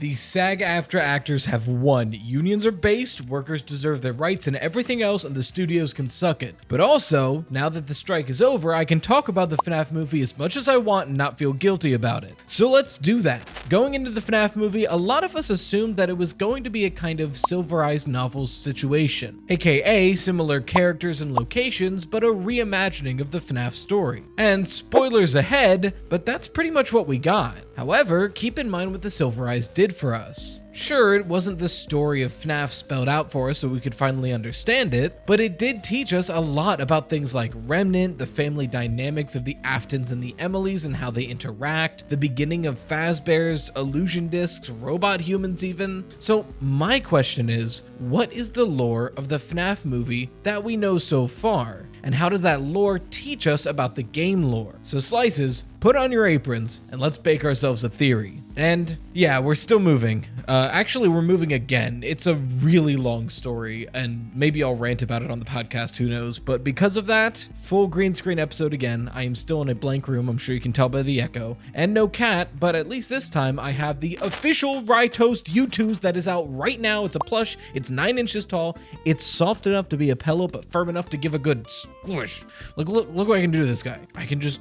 The SAG-AFTRA actors have won. Unions are based, workers deserve their rights and everything else, and the studios can suck it. But also, now that the strike is over, I can talk about the FNAF movie as much as I want and not feel guilty about it. So let's do that. Going into the FNAF movie, a lot of us assumed that it was going to be a kind of Silver Eyes novels situation, aka similar characters and locations, but a reimagining of the FNAF story. And spoilers ahead, but that's pretty much what we got. However, keep in mind what the Silver Eyes did for us. Sure, it wasn't the story of FNAF spelled out for us so we could finally understand it, but it did teach us a lot about things like Remnant, the family dynamics of the Aftons and the M.E.S.S and how they interact, the beginning of Fazbear's, illusion discs, robot humans even. So my question is, what is the lore of the FNAF movie that we know so far? And how does that lore teach us about the game lore? So Slices, put on your aprons and let's bake ourselves a theory. And yeah, we're still moving. Actually, we're moving again. It's a really long story, and maybe I'll rant about it on the podcast, who knows. But because of that, full green screen episode again. I am still in a blank room, I'm sure you can tell by the echo. And no cat, but at least this time I have the official Rye Toast U2s that is out right now. It's a plush, it's 9 inches tall, it's soft enough to be a pillow, but firm enough to give a good squish. Look what I can do to this guy. I can just...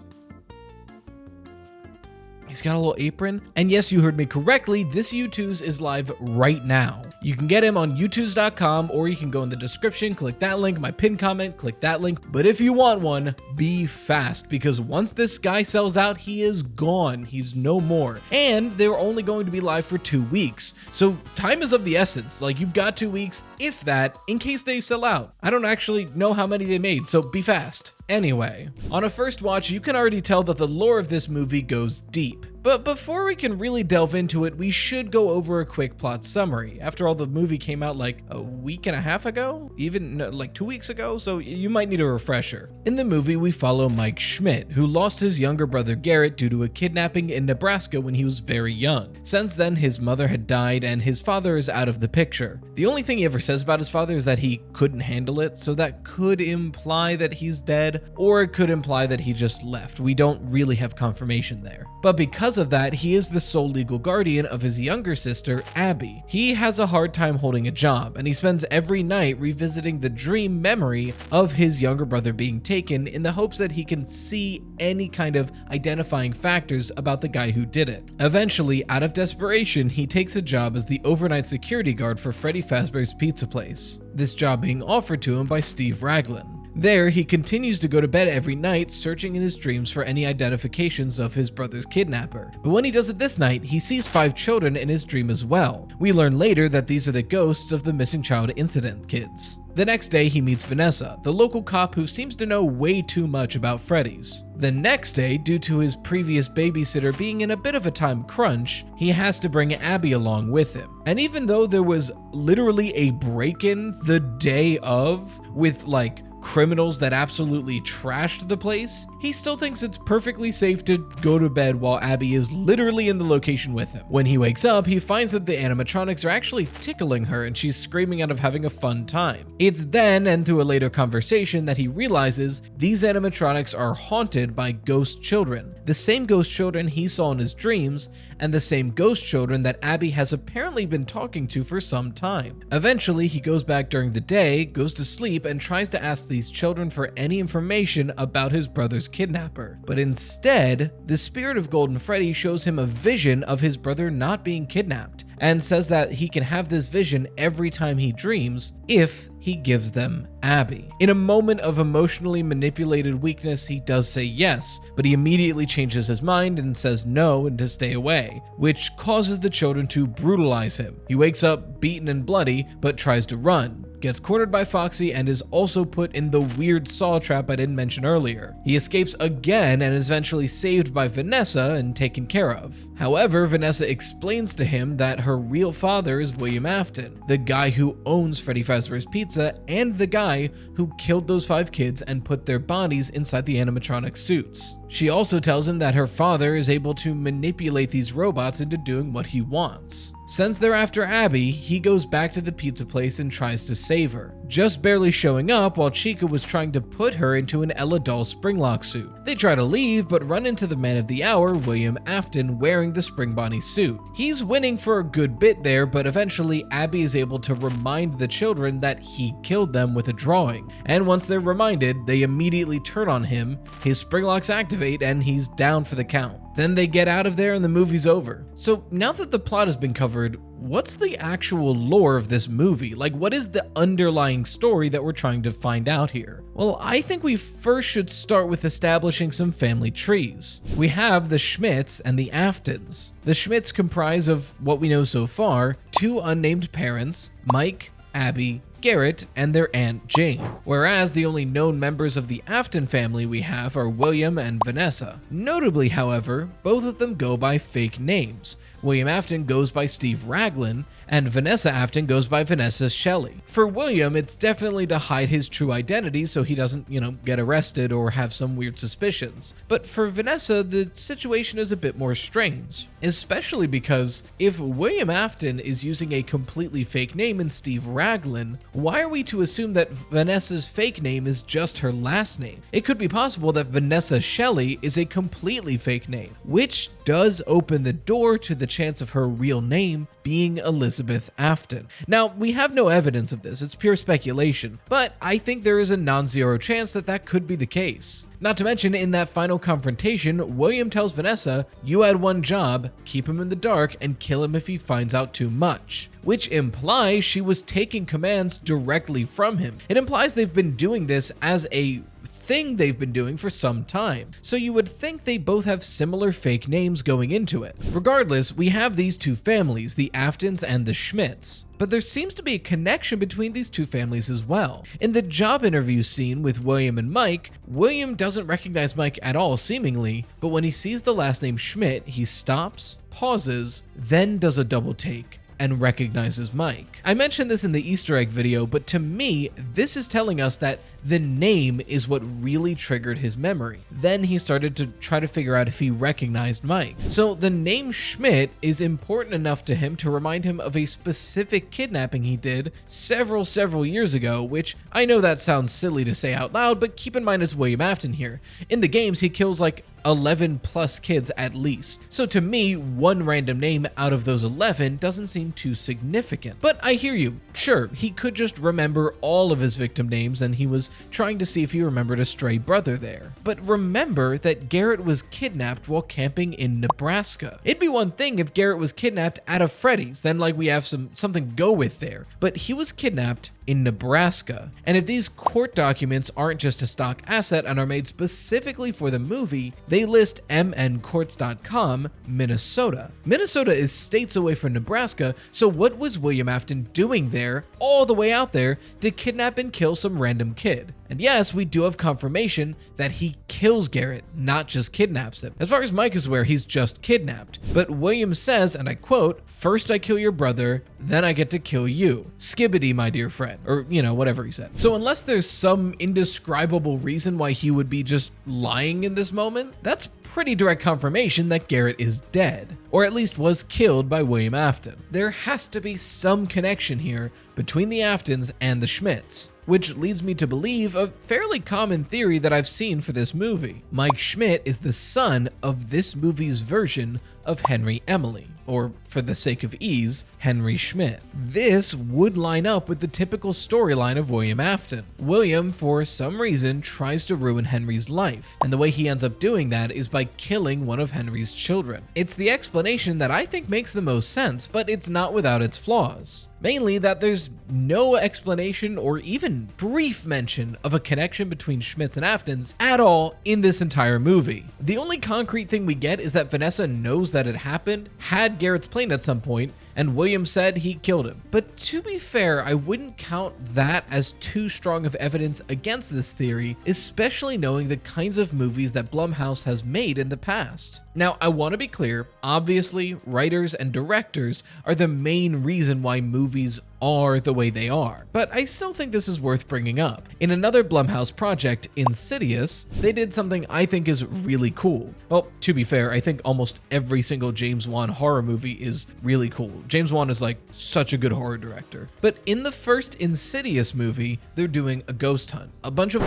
He's got a little apron. And yes, you heard me correctly, this U2s is live right now. You can get him on u2s.com, or you can go in the description, click that link, my pinned comment, click that link. But if you want one, be fast, because once this guy sells out, he is gone. He's no more. And they're only going to be live for 2 weeks. So time is of the essence. Like, you've got 2 weeks, if that, in case they sell out. I don't actually know how many they made, so be fast. Anyway, on a first watch, you can already tell that the lore of this movie goes deep. But before we can really delve into it, we should go over a quick plot summary. After all, the movie came out like a week and a half ago? Even like 2 weeks ago, so you might need a refresher. In the movie, we follow Mike Schmidt, who lost his younger brother Garrett due to a kidnapping in Nebraska when he was very young. Since then, his mother had died and his father is out of the picture. The only thing he ever says about his father is that he couldn't handle it, so that could imply that he's dead, or it could imply that he just left. We don't really have confirmation there. But because of that, he is the sole legal guardian of his younger sister, Abby. He has a hard time holding a job, and he spends every night revisiting the dream memory of his younger brother being taken in the hopes that he can see any kind of identifying factors about the guy who did it. Eventually, out of desperation, he takes a job as the overnight security guard for Freddy Fazbear's Pizza Place, this job being offered to him by Steve Raglan. There, he continues to go to bed every night, searching in his dreams for any identifications of his brother's kidnapper. But when he does it this night, he sees 5 children in his dream as well. We learn later that these are the ghosts of the missing child incident kids. The next day, he meets Vanessa, the local cop who seems to know way too much about Freddy's. The next day, due to his previous babysitter being in a bit of a time crunch, he has to bring Abby along with him. And even though there was literally a break-in the day of, with like criminals that absolutely trashed the place, he still thinks it's perfectly safe to go to bed while Abby is literally in the location with him. When he wakes up, he finds that the animatronics are actually tickling her and she's screaming out of having a fun time. It's then, and through a later conversation, that he realizes these animatronics are haunted by ghost children, the same ghost children he saw in his dreams, and the same ghost children that Abby has apparently been talking to for some time. Eventually, he goes back during the day, goes to sleep, and tries to ask these children for any information about his brother's kidnapper. But instead, the spirit of Golden Freddy shows him a vision of his brother not being kidnapped, and says that he can have this vision every time he dreams if he gives them Abby. In a moment of emotionally manipulated weakness, he does say yes, but he immediately changes his mind and says no and to stay away, which causes the children to brutalize him. He wakes up beaten and bloody, but tries to run, gets cornered by Foxy, and is also put in the weird saw trap I didn't mention earlier. He escapes again and is eventually saved by Vanessa and taken care of. However, Vanessa explains to him that her real father is William Afton, the guy who owns Freddy Fazbear's Pizza and the guy who killed those 5 kids and put their bodies inside the animatronic suits. She also tells him that her father is able to manipulate these robots into doing what he wants. Since they're after Abby, he goes back to the pizza place and tries to save her, just barely showing up while Chica was trying to put her into an Ella Doll Springlock suit. They try to leave, but run into the man of the hour, William Afton, wearing the Spring Bonnie suit. He's winning for a good bit there, but eventually Abby is able to remind the children that he killed them with a drawing. And once they're reminded, they immediately turn on him, his Springlocks activate, and he's down for the count. Then they get out of there and the movie's over. So now that the plot has been covered, what's the actual lore of this movie? Like, what is the underlying story that we're trying to find out here? Well, I think we first should start with establishing some family trees. We have the Schmidts and the Aftons. The Schmidts comprise of what we know so far, two unnamed parents, Mike, Abby, Garrett, and their Aunt Jane, whereas the only known members of the Afton family we have are William and Vanessa. Notably, however, both of them go by fake names. William Afton goes by Steve Raglan, and Vanessa Afton goes by Vanessa Shelley. For William, it's definitely to hide his true identity so he doesn't, get arrested or have some weird suspicions. But for Vanessa, the situation is a bit more strange, especially because if William Afton is using a completely fake name in Steve Raglan, why are we to assume that Vanessa's fake name is just her last name? It could be possible that Vanessa Shelley is a completely fake name, which does open the door to the chance of her real name being Elizabeth Afton. Now, we have no evidence of this, it's pure speculation, but I think there is a non-zero chance that that could be the case. Not to mention, in that final confrontation, William tells Vanessa, "You had one job, keep him in the dark and kill him if he finds out too much," which implies she was taking commands directly from him. It implies they've been doing this as a thing they've been doing for some time, so you would think they both have similar fake names going into it. Regardless, we have these two families, the Aftons and the Schmidts, but there seems to be a connection between these two families as well. In the job interview scene with William and Mike, William doesn't recognize Mike at all seemingly, but when he sees the last name Schmidt, he stops, pauses, then does a double take and recognizes Mike. I mentioned this in the Easter egg video, but to me, this is telling us that the name is what really triggered his memory. Then he started to try to figure out if he recognized Mike. So the name Schmidt is important enough to him to remind him of a specific kidnapping he did several years ago, which I know that sounds silly to say out loud, but keep in mind it's William Afton here. In the games, he kills like 11 plus kids at least. So to me, one random name out of those 11 doesn't seem too significant. But I hear you. Sure, he could just remember all of his victim names and he was trying to see if he remembered a stray brother there. But remember that Garrett was kidnapped while camping in Nebraska. It'd be one thing if Garrett was kidnapped at a Freddy's, then like we have something to go with there. But he was kidnapped in Nebraska. And if these court documents aren't just a stock asset and are made specifically for the movie, they list mncourts.com, Minnesota. Minnesota is states away from Nebraska, so what was William Afton doing there, all the way out there, to kidnap and kill some random kid? And yes, we do have confirmation that he kills Garrett, not just kidnaps him. As far as Mike is aware, he's just kidnapped. But William says, and I quote, "First I kill your brother, then I get to kill you. Skibbity, my dear friend." Or, whatever he said. So unless there's some indescribable reason why he would be just lying in this moment, that's pretty direct confirmation that Garrett is dead, or at least was killed by William Afton. There has to be some connection here between the Aftons and the Schmidts, which leads me to believe a fairly common theory that I've seen for this movie. Mike Schmidt is the son of this movie's version of Henry Emily, or for the sake of ease, Henry Schmidt. This would line up with the typical storyline of William Afton. William, for some reason, tries to ruin Henry's life, and the way he ends up doing that is by killing one of Henry's children. It's the explanation that I think makes the most sense, but it's not without its flaws. Mainly that there's no explanation or even brief mention of a connection between Schmidts and Aftons at all in this entire movie. The only concrete thing we get is that Vanessa knows that it happened, had Garrett's plane at some point, and William said he killed him. But to be fair, I wouldn't count that as too strong of evidence against this theory, especially knowing the kinds of movies that Blumhouse has made in the past. Now, I want to be clear, obviously, writers and directors are the main reason why movies are the way they are, but I still think this is worth bringing up. In another Blumhouse project, Insidious, they did something I think is really cool. Well, to be fair, I think almost every single James Wan horror movie is really cool. James Wan is like such a good horror director. But in the first Insidious movie, they're doing a ghost hunt. A bunch of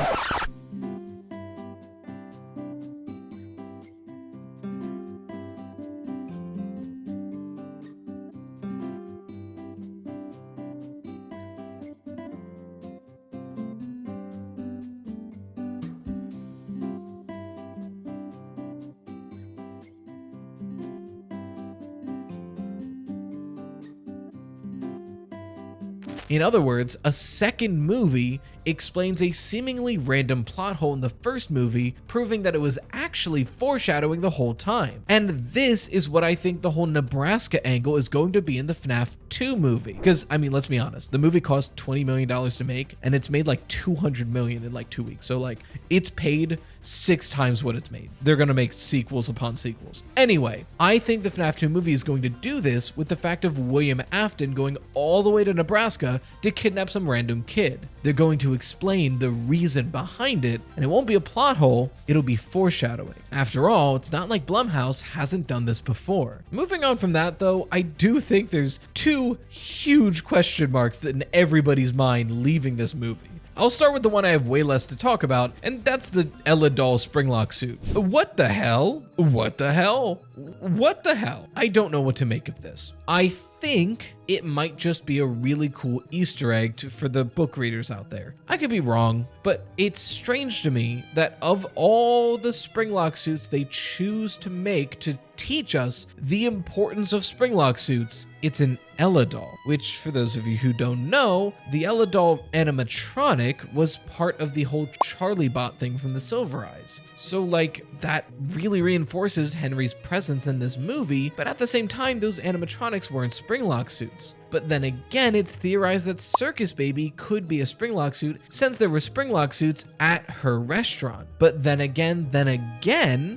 In other words, a second movie explains a seemingly random plot hole in the first movie, proving that it was actually foreshadowing the whole time. And this is what I think the whole Nebraska angle is going to be in the FNAF 2 movie. Because, I mean, let's be honest, the movie cost $20 million to make, and it's made like $200 million in like 2 weeks. So like, it's paid 6 times what it's made. They're gonna make sequels upon sequels. Anyway, I think the FNAF 2 movie is going to do this with the fact of William Afton going all the way to Nebraska to kidnap some random kid. They're going to explain the reason behind it, and it won't be a plot hole, it'll be foreshadowing. After all, it's not like Blumhouse hasn't done this before. Moving on from that though, I do think there's 2 huge question marks that in everybody's mind leaving this movie. I'll start with the one I have way less to talk about, and that's the Ella Doll Springlock suit. What the hell? What the hell? What the hell? I don't know what to make of this. I think it might just be a really cool Easter egg for the book readers out there. I could be wrong, but it's strange to me that of all the Springlock suits they choose to make to teach us the importance of Springlock suits, it's an Ella doll, which for those of you who don't know, the Ella doll animatronic was part of the whole Charlie bot thing from the Silver Eyes. So like that really reinforces Henry's presence in this movie, but at the same time, those animatronics weren't Springlock suits. But then again, it's theorized that Circus Baby could be a Springlock suit since there were Springlock suits at her restaurant. But then again,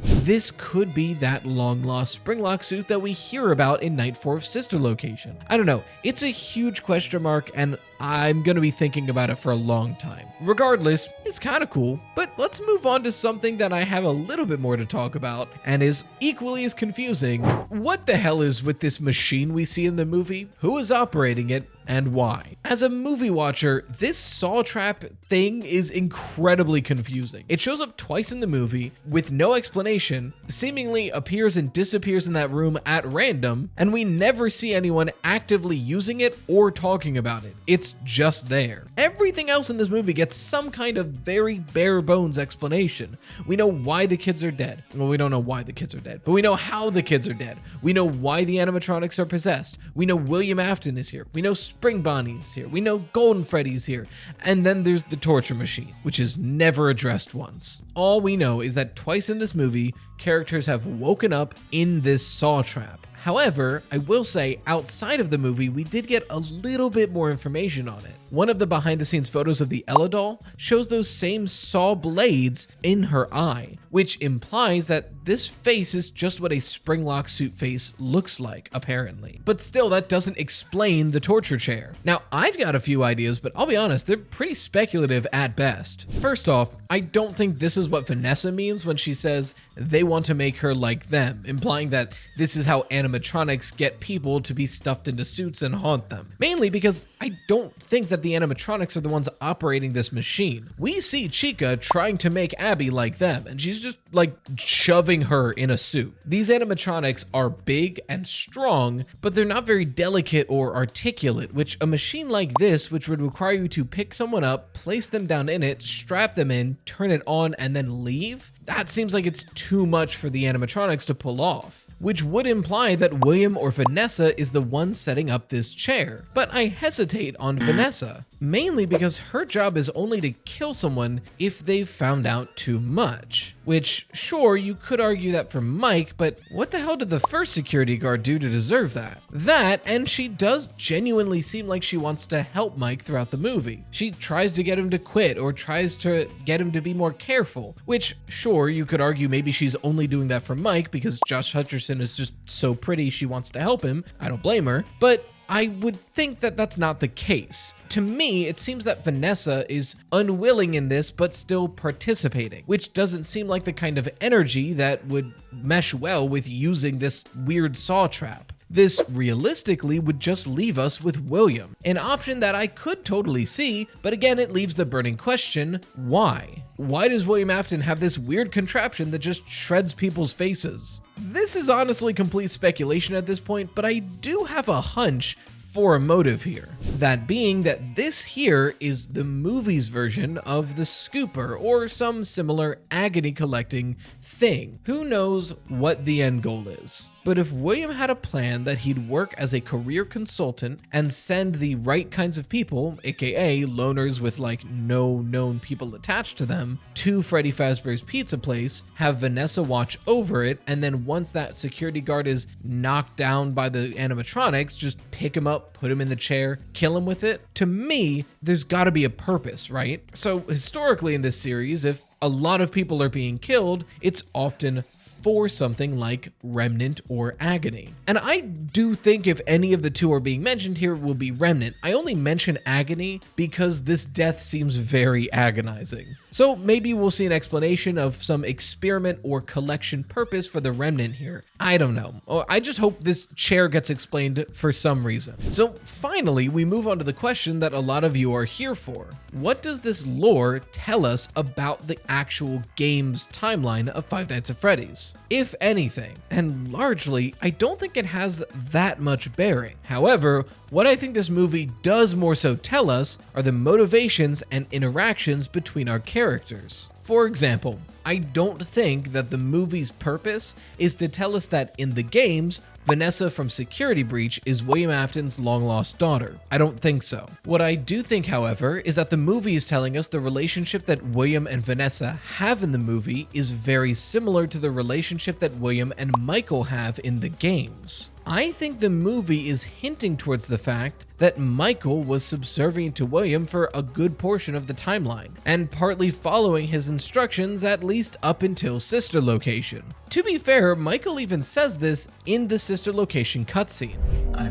this could be that long-lost Springlock suit that we hear about in Night 4's sister location. I don't know, it's a huge question mark and I'm gonna be thinking about it for a long time. Regardless, it's kind of cool, but let's move on to something that I have a little bit more to talk about and is equally as confusing. What the hell is with this machine we see in the movie? Who is operating it? And why? As a movie watcher, this saw trap thing is incredibly confusing. It shows up twice in the movie with no explanation, seemingly appears and disappears in that room at random, and we never see anyone actively using it or talking about it. It's just there. Everything else in this movie gets some kind of very bare bones explanation. We know why the kids are dead. Well, we don't know why the kids are dead, but we know how the kids are dead. We know why the animatronics are possessed. We know William Afton is here. We know Spring Bonnie's here. We know Golden Freddy's here. And then there's the torture machine, which is never addressed once. All we know is that twice in this movie, characters have woken up in this saw trap. However, I will say outside of the movie, we did get a little bit more information on it. One of the behind the scenes photos of the Ella doll shows those same saw blades in her eye, which implies that this face is just what a Springlock suit face looks like, apparently. But still, that doesn't explain the torture chair. Now, I've got a few ideas, but I'll be honest, they're pretty speculative at best. First off, I don't think this is what Vanessa means when she says they want to make her like them, implying that this is how animatronics get people to be stuffed into suits and haunt them. Mainly because I don't think that the animatronics are the ones operating this machine. We see Chica trying to make Abby like them, and she's just like shoving her in a suit. These animatronics are big and strong, but they're not very delicate or articulate, which a machine like this, which would require you to pick someone up, place them down in it, strap them in, turn it on, and then leave, that seems like it's too much for the animatronics to pull off, which would imply that William or Vanessa is the one setting up this chair. But I hesitate on Vanessa, mainly because her job is only to kill someone if they've found out too much. Which, sure, you could argue that for Mike, but what the hell did the first security guard do to deserve that? That, and she does genuinely seem like she wants to help Mike throughout the movie. She tries to get him to quit or tries to get him to be more careful, which, sure, you could argue maybe she's only doing that for Mike because Josh Hutcherson is just so pretty she wants to help him. I don't blame her, but I would think that that's not the case. To me, it seems that Vanessa is unwilling in this, but still participating, which doesn't seem like the kind of energy that would mesh well with using this weird saw trap. This realistically would just leave us with William, an option that I could totally see, but again it leaves the burning question, why? Why does William Afton have this weird contraption that just shreds people's faces? This is honestly complete speculation at this point, but I do have a hunch for a motive here. That being that this here is the movie's version of the scooper or some similar agony collecting thing. Who knows what the end goal is? But if William had a plan that he'd work as a career consultant and send the right kinds of people, aka loners with like no known people attached to them, to Freddy Fazbear's Pizza Place, have Vanessa watch over it, and then once that security guard is knocked down by the animatronics, just pick him up, put him in the chair, kill him with it. To me, there's gotta be a purpose, right? So historically in this series, if a lot of people are being killed, it's often for something like Remnant or Agony. And I do think if any of the two are being mentioned here, it will be Remnant. I only mention Agony because this death seems very agonizing. So maybe we'll see an explanation of some experiment or collection purpose for the Remnant here. I don't know. Or I just hope this chair gets explained for some reason. So finally, we move on to the question that a lot of you are here for. What does this lore tell us about the actual game's timeline of Five Nights at Freddy's? If anything, and largely, I don't think it has that much bearing. However, what I think this movie does more so tell us are the motivations and interactions between our characters. For example, I don't think that the movie's purpose is to tell us that in the games, Vanessa from Security Breach is William Afton's long-lost daughter. I don't think so. What I do think, however, is that the movie is telling us the relationship that William and Vanessa have in the movie is very similar to the relationship that William and Michael have in the games. I think the movie is hinting towards the fact that Michael was subservient to William for a good portion of the timeline, and partly following his instructions at least up until Sister Location. To be fair, Michael even says this in the Sister Location cutscene. I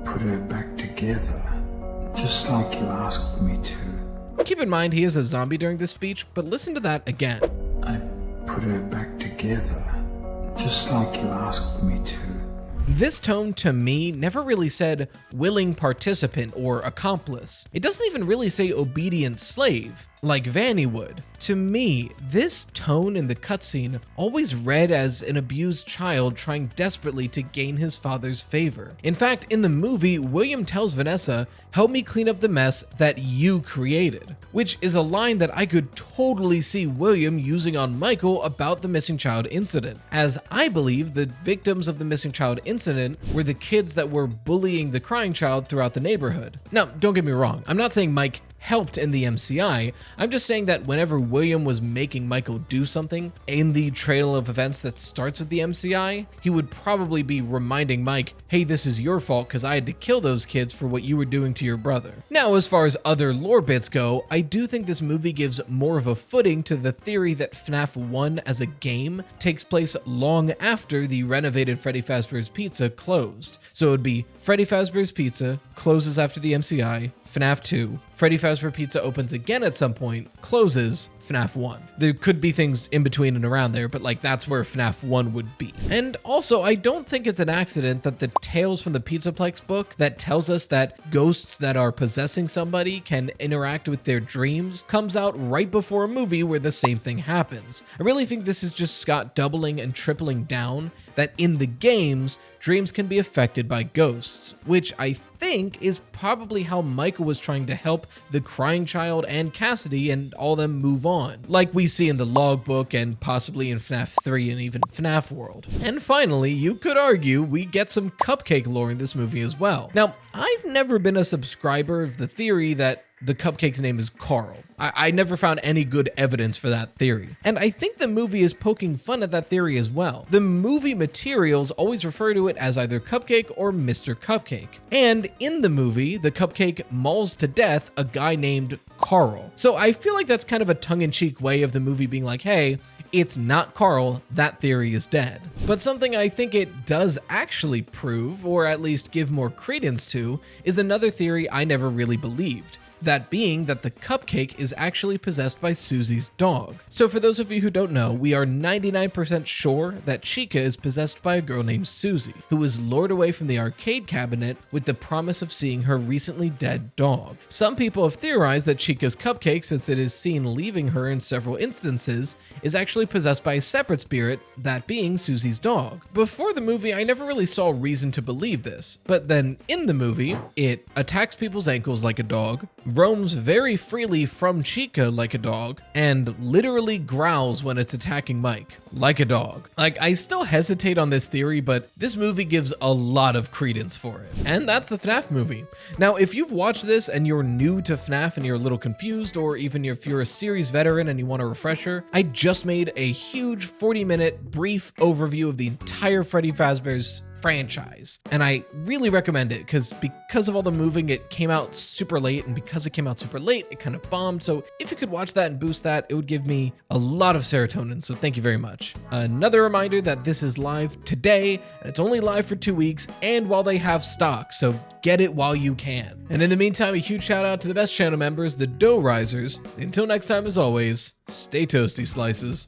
put her back together, just like you asked me to. Keep in mind he is a zombie during this speech, but listen to that again. I put her back together, just like you asked me to. This tone to me never really said willing participant or accomplice. It doesn't even really say obedient slave, like Vanny would. To me, this tone in the cutscene always read as an abused child trying desperately to gain his father's favor. In fact, in the movie, William tells Vanessa, "Help me clean up the mess that you created," which is a line that I could totally see William using on Michael about the missing child incident, as I believe the victims of the missing child incident were the kids that were bullying the crying child throughout the neighborhood. Now, don't get me wrong, I'm not saying Mike helped in the MCI. I'm just saying that whenever William was making Michael do something in the trail of events that starts with the MCI, he would probably be reminding Mike, hey, this is your fault because I had to kill those kids for what you were doing to your brother. Now, as far as other lore bits go, I do think this movie gives more of a footing to the theory that FNAF 1 as a game takes place long after the renovated Freddy Fazbear's Pizza closed. So it would be Freddy Fazbear's Pizza closes after the MCI, FNAF 2, Freddy Fazbear Pizza opens again at some point, closes, FNAF 1. There could be things in between and around there, but like that's where FNAF 1 would be. And also, I don't think it's an accident that the Tales from the Pizzaplex book that tells us that ghosts that are possessing somebody can interact with their dreams comes out right before a movie where the same thing happens. I really think this is just Scott doubling and tripling down that in the games, dreams can be affected by ghosts, which I think is probably how Michael was trying to help the crying child and Cassidy and all them move on, like we see in the logbook and possibly in FNAF 3 and even FNAF World. And finally, you could argue we get some cupcake lore in this movie as well. Now, I've never been a subscriber of the theory that the cupcake's name is Carl. I never found any good evidence for that theory. And I think the movie is poking fun at that theory as well. The movie materials always refer to it as either Cupcake or Mr. Cupcake. And in the movie, the cupcake mauls to death a guy named Carl. So I feel like that's kind of a tongue-in-cheek way of the movie being like, hey, it's not Carl, that theory is dead. But something I think it does actually prove, or at least give more credence to, is another theory I never really believed. that being that the cupcake is actually possessed by Susie's dog. So for those of you who don't know, we are 99% sure that Chica is possessed by a girl named Susie, who was lured away from the arcade cabinet with the promise of seeing her recently dead dog. Some people have theorized that Chica's cupcake, since it is seen leaving her in several instances, is actually possessed by a separate spirit, that being Susie's dog. Before the movie, I never really saw reason to believe this, but then in the movie, it attacks people's ankles like a dog, roams very freely from Chica like a dog, and literally growls when it's attacking Mike like a dog. Like, I still hesitate on this theory, but this movie gives a lot of credence for it. And that's the FNAF movie. Now, if you've watched this and you're new to FNAF and you're a little confused, or even if you're a series veteran and you want a refresher, I just made a huge 40-minute brief overview of the entire Freddy Fazbear's franchise, and I really recommend it because of all the moving, it came out super late, and because it came out super late, it kind of bombed. So if you could watch that and boost that, it would give me a lot of serotonin, so thank you very much. Another reminder that this is live today, and it's only live for 2 weeks and while they have stock, so get it while you can. And in the meantime, a huge shout out to the best channel members, the Dough Risers. Until next time, as always, stay toasty, slices.